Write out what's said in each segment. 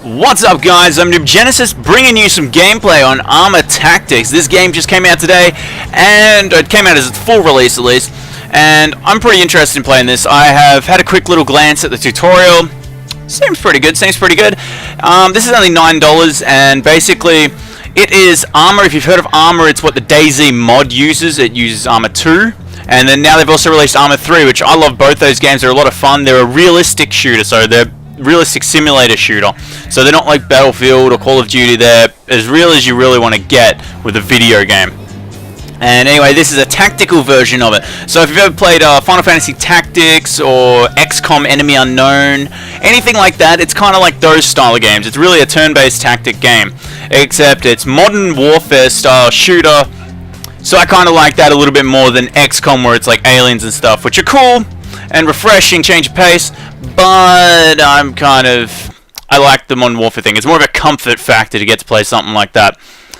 What's up, guys? I'm Noob Genesis, bringing you some gameplay on Arma Tactics. This game just came out today, and it came out as a full release at least, and I'm pretty interested in playing this. I have had a quick little glance at the tutorial. Seems pretty good, This is only $9, and basically it is Arma. If you've heard of Arma, it's what the DayZ mod uses. It uses Arma 2. And then now they've also released Arma 3, which I love both those games. They're a lot of fun. They're a realistic shooter, so they're realistic simulator shooter. So they're not like Battlefield or Call of Duty. They're as real as you really want to get with a video game. And anyway, this is a tactical version of it. So if you've ever played Final Fantasy Tactics or XCOM Enemy Unknown, anything like that, it's kind of like those style of games. It's really a turn-based tactic game, except it's modern warfare style shooter. So I kind of like that a little bit more than XCOM, where it's like aliens and stuff, which are cool and refreshing, change of pace, but I like the modern warfare thing. It's more of a comfort factor to get to play something like that.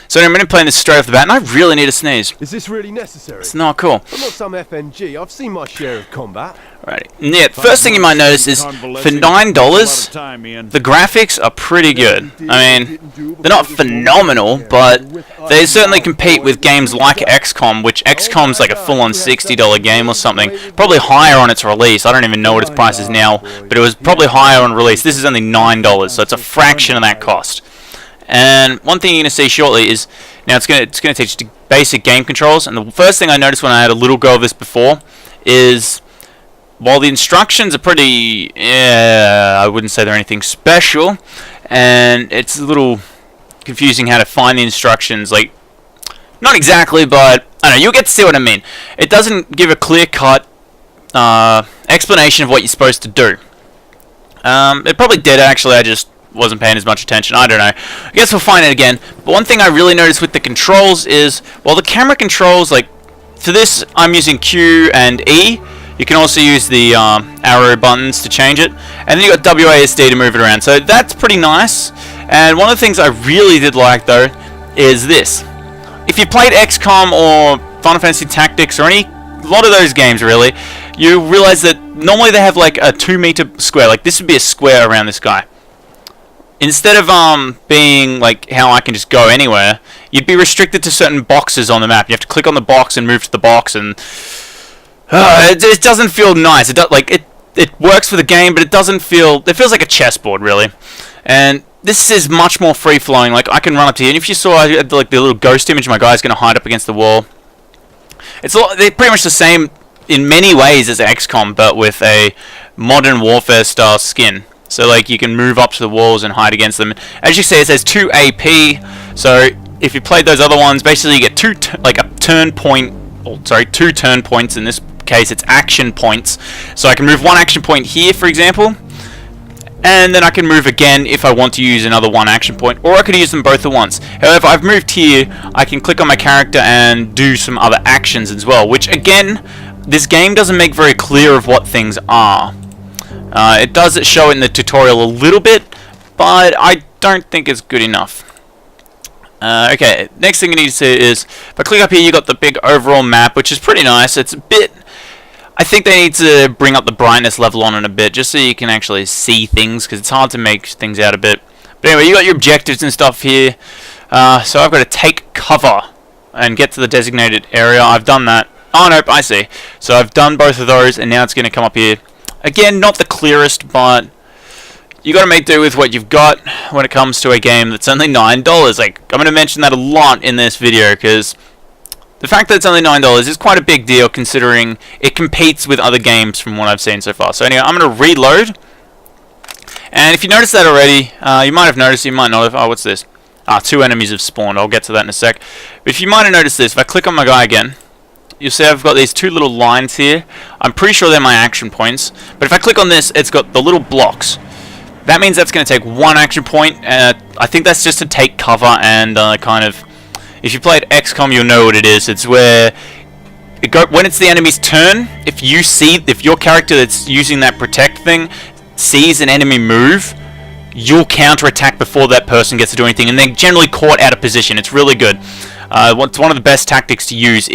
So I'm going to play this straight off the bat, and I really need a sneeze. Is this really necessary? It's not cool. I'm not some FNG. I've seen my share of combat. Right. Yeah, first thing you might notice is, for $9, the graphics are pretty good. I mean, they're not phenomenal, but they certainly compete with games like XCOM, which XCOM's like a full-on $60 game or something. Probably higher on its release. I don't even know what its price is now, but it was probably higher on release. This is only $9, so it's a fraction of that cost. And one thing you're going to see shortly is, now it's going to teach you basic game controls, and the first thing I noticed when I had a little go of this before is, while the instructions are pretty, I wouldn't say they're anything special, and it's a little confusing how to find the instructions, like, not exactly, but, I don't know, you'll get to see what I mean. It doesn't give a clear-cut explanation of what you're supposed to do. It probably did, actually. I just wasn't paying as much attention. I don't know. I guess we'll find it again. But one thing I really noticed with the controls is, while the camera controls, like, for this, I'm using Q and E. You can also use the arrow buttons to change it. And then you've got WASD to move it around. So that's pretty nice. And one of the things I really did like, though, is this. If you played XCOM or Final Fantasy Tactics or a lot of those games, really, you realize that normally they have, like, a 2-meter square. Like, this would be a square around this guy. Instead of being like how I can just go anywhere, you'd be restricted to certain boxes on the map. You have to click on the box and move to the box, and it doesn't feel nice. It works for the game, but it doesn't feel. It feels like a chessboard, really. And this is much more free flowing. Like, I can run up to you, and if you saw like the little ghost image, my guy's going to hide up against the wall. They're pretty much the same in many ways as XCOM, but with a modern warfare style skin. So, like, you can move up to the walls and hide against them. As you see, it says 2 AP. So, if you played those other ones, basically you get two turn points. In this case, it's action points. So I can move one action point here, for example, and then I can move again if I want to use another one action point, or I could use them both at once. However, I've moved here. I can click on my character and do some other actions as well, which, again, this game doesn't make very clear of what things are. It does show it in the tutorial a little bit, but I don't think it's good enough. Okay, next thing you need to see is, if I click up here, you got the big overall map, which is pretty nice. It's a bit, I think they need to bring up the brightness level on it a bit, just so you can actually see things, because it's hard to make things out a bit. But anyway, you got your objectives and stuff here. So I've got to take cover and get to the designated area. I've done that. Oh, nope, I see. So I've done both of those, and now it's going to come up here. Again, not the clearest, but you got to make do with what you've got when it comes to a game that's only $9. Like, I'm going to mention that a lot in this video, because the fact that it's only $9 is quite a big deal, considering it competes with other games from what I've seen so far. So anyway, I'm going to reload. And if you noticed that already, you might have noticed, you might not have. Oh, what's this? 2 enemies have spawned. I'll get to that in a sec. But if you might have noticed this, if I click on my guy again, you'll see I've got these 2 little lines here. I'm pretty sure they're my action points. But if I click on this, it's got the little blocks. That means that's going to take 1 action point. I think that's just to take cover and kind of... If you played XCOM, you'll know what it is. It's where... when it's the enemy's turn, if your character that's using that protect thing sees an enemy move, you'll counterattack before that person gets to do anything. And they're generally caught out of position. It's really good. What's one of the best tactics to use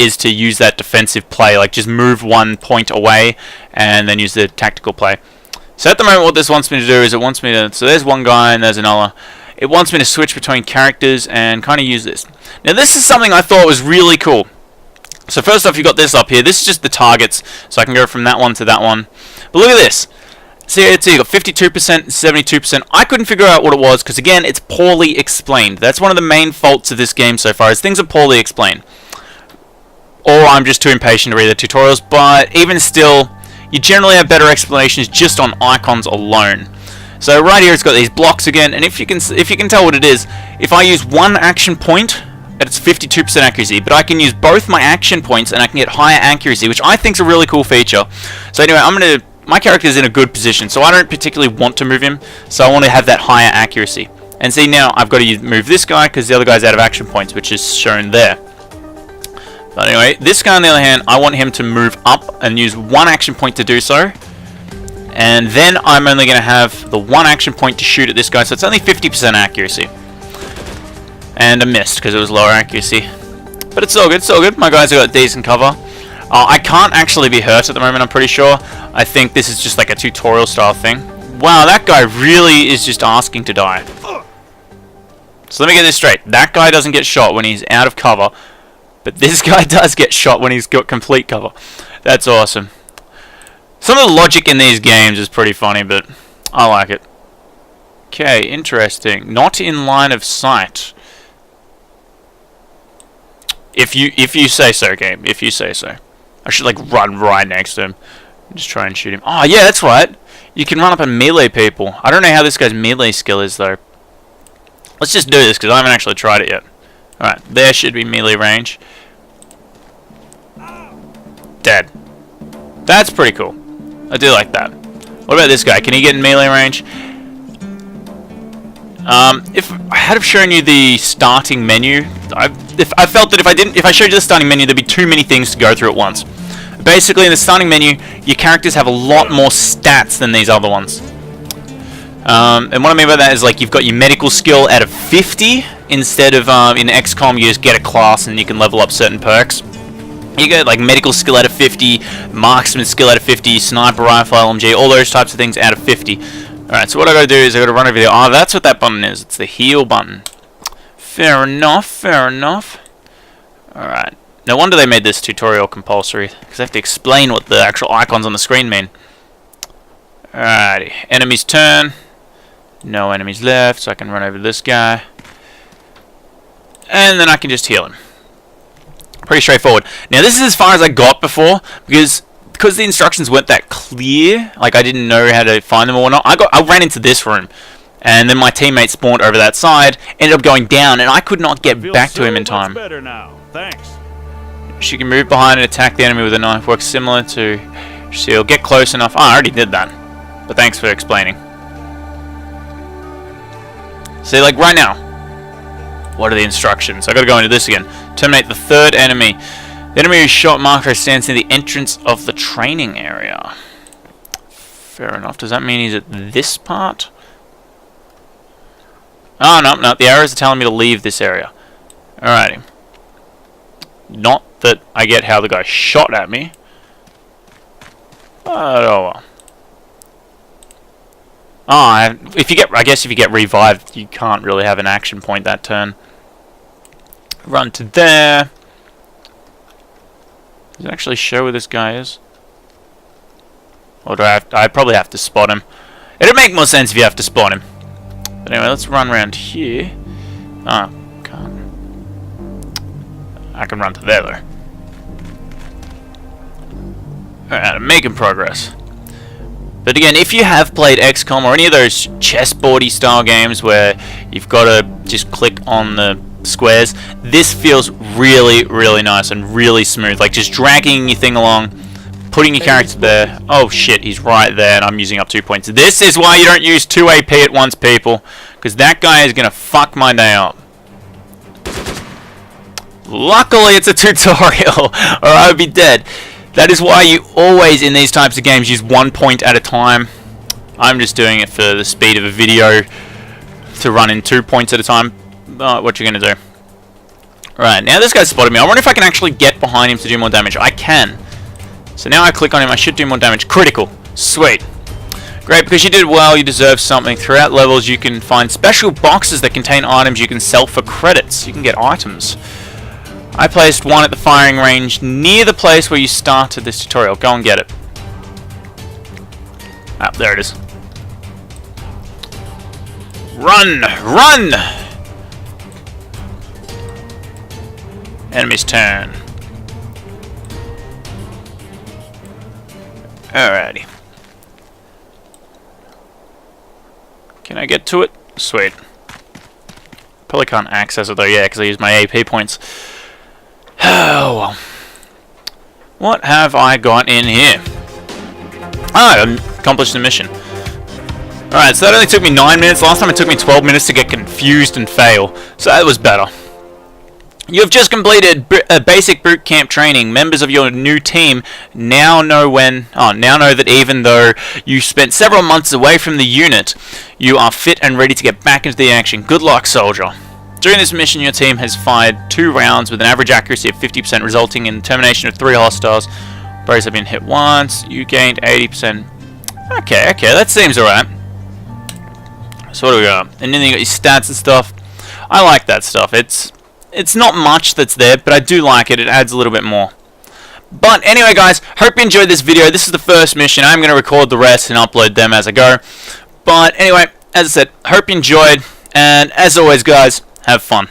that defensive play, like just move 1 point away and then use the tactical play. So at the moment what this wants me to do is it wants me to, so there's one guy and there's another. It wants me to switch between characters and kind of use this. Now this is something I thought was really cool. So first off, you got this up here. This is just the targets, so I can go from that one to that one. But look at this. See, you got 52%, 72%. I couldn't figure out what it was because, again, it's poorly explained. That's one of the main faults of this game so far, is things are poorly explained. Or I'm just too impatient to read the tutorials, but even still, you generally have better explanations just on icons alone. So right here it's got these blocks again, and if you can tell what it is, if I use one action point, it's 52% accuracy, but I can use both my action points and I can get higher accuracy, which I think is a really cool feature. So anyway, my character's in a good position, so I don't particularly want to move him, so I want to have that higher accuracy. And see, now I've got to move this guy because the other guy's out of action points, which is shown there. But anyway, this guy on the other hand, I want him to move up and use one action point to do so. And then I'm only going to have the one action point to shoot at this guy, so it's only 50% accuracy. And I missed because it was lower accuracy. But it's all good, it's all good. My guys have got decent cover. I can't actually be hurt at the moment, I'm pretty sure. I think this is just like a tutorial style thing. Wow, that guy really is just asking to die. So let me get this straight. That guy doesn't get shot when he's out of cover. But this guy does get shot when he's got complete cover. That's awesome. Some of the logic in these games is pretty funny, but I like it. Okay, interesting. Not in line of sight. If you say so, game. If you say so. I should like run right next to him and just try and shoot him. Oh yeah, that's right. You can run up and melee people. I don't know how this guy's melee skill is though. Let's just do this because I haven't actually tried it yet. Alright, there should be melee range. Dead. That's pretty cool. I do like that. What about this guy? Can he get in melee range? If I had have shown you the starting menu, I felt that if I showed you the starting menu, there'd be too many things to go through at once. Basically, in the starting menu, your characters have a lot more stats than these other ones. And what I mean by that is like you've got your medical skill out of 50 instead of in XCOM you just get a class and you can level up certain perks. You get like medical skill out of 50, marksman skill out of 50, sniper rifle, LMG, all those types of things out of 50. Alright, so what I gotta do is I gotta run over there. Oh, that's what that button is. It's the heal button. Fair enough, fair enough. Alright. No wonder they made this tutorial compulsory, because I have to explain what the actual icons on the screen mean. Alrighty. Enemy's turn. No enemies left, so I can run over this guy. And then I can just heal him. Pretty straightforward. Now this is as far as I got before, because the instructions weren't that clear, like I didn't know how to find them or not. I ran into this room, and then my teammate spawned over that side, ended up going down, and I could not get back to him in time. Better now. Thanks. She can move behind and attack the enemy with a knife. Works similar to shield. Get close enough. Oh, I already did that, but thanks for explaining. See, like right now, what are the instructions? I gotta go into this again. Terminate the third enemy. The enemy who shot Marco stands near the entrance of the training area. Fair enough. Does that mean he's at this part? Oh, no, no. The arrows are telling me to leave this area. Alrighty. Not that I get how the guy shot at me. But, oh well. Oh, I guess if you get revived, you can't really have an action point that turn. Run to there. Does it actually show where this guy is? Or do I probably have to spot him. It'd make more sense if you have to spot him. But anyway, let's run around here. Ah, can't. I can run to there though. Alright, I'm making progress. But again, if you have played XCOM or any of those chessboardy style games where you've got to just click on the squares, this feels really, really nice and really smooth. Like just dragging your thing along, putting your character there. Oh shit, he's right there and I'm using up 2 points. This is why you don't use 2 AP at once, people. Because that guy is going to fuck my day up. Luckily, it's a tutorial or I would be dead. That is why you always, in these types of games, use 1 point at a time. I'm just doing it for the speed of a video to run in 2 points at a time. What you're going to do. Right, now this guy's spotted me. I wonder if I can actually get behind him to do more damage. I can. So now I click on him. I should do more damage. Critical. Sweet. Great, because you did well, you deserve something. Throughout levels, you can find special boxes that contain items you can sell for credits. You can get items. I placed one at the firing range near the place where you started this tutorial. Go and get it. Ah, there it is. Run! Run! Enemy's turn. Alrighty. Can I get to it? Sweet. Probably can't access it though, yeah, because I used my AP points. Oh well. What have I got in here? Ah, I accomplished the mission. Alright, so that only took me 9 minutes. Last time it took me 12 minutes to get confused and fail. So that was better. You have just completed a basic boot camp training. Members of your new team now know that even though you spent several months away from the unit, you are fit and ready to get back into the action. Good luck, soldier. During this mission, your team has fired 2 rounds with an average accuracy of 50%, resulting in termination of 3 hostiles. Bros have been hit once. You gained 80%. Okay, that seems alright. So what do we got? And then you got your stats and stuff. I like that stuff. It's not much that's there, but I do like it. It adds a little bit more. But anyway, guys, hope you enjoyed this video. This is the first mission. I'm going to record the rest and upload them as I go. But anyway, as I said, hope you enjoyed. And as always, guys, have fun.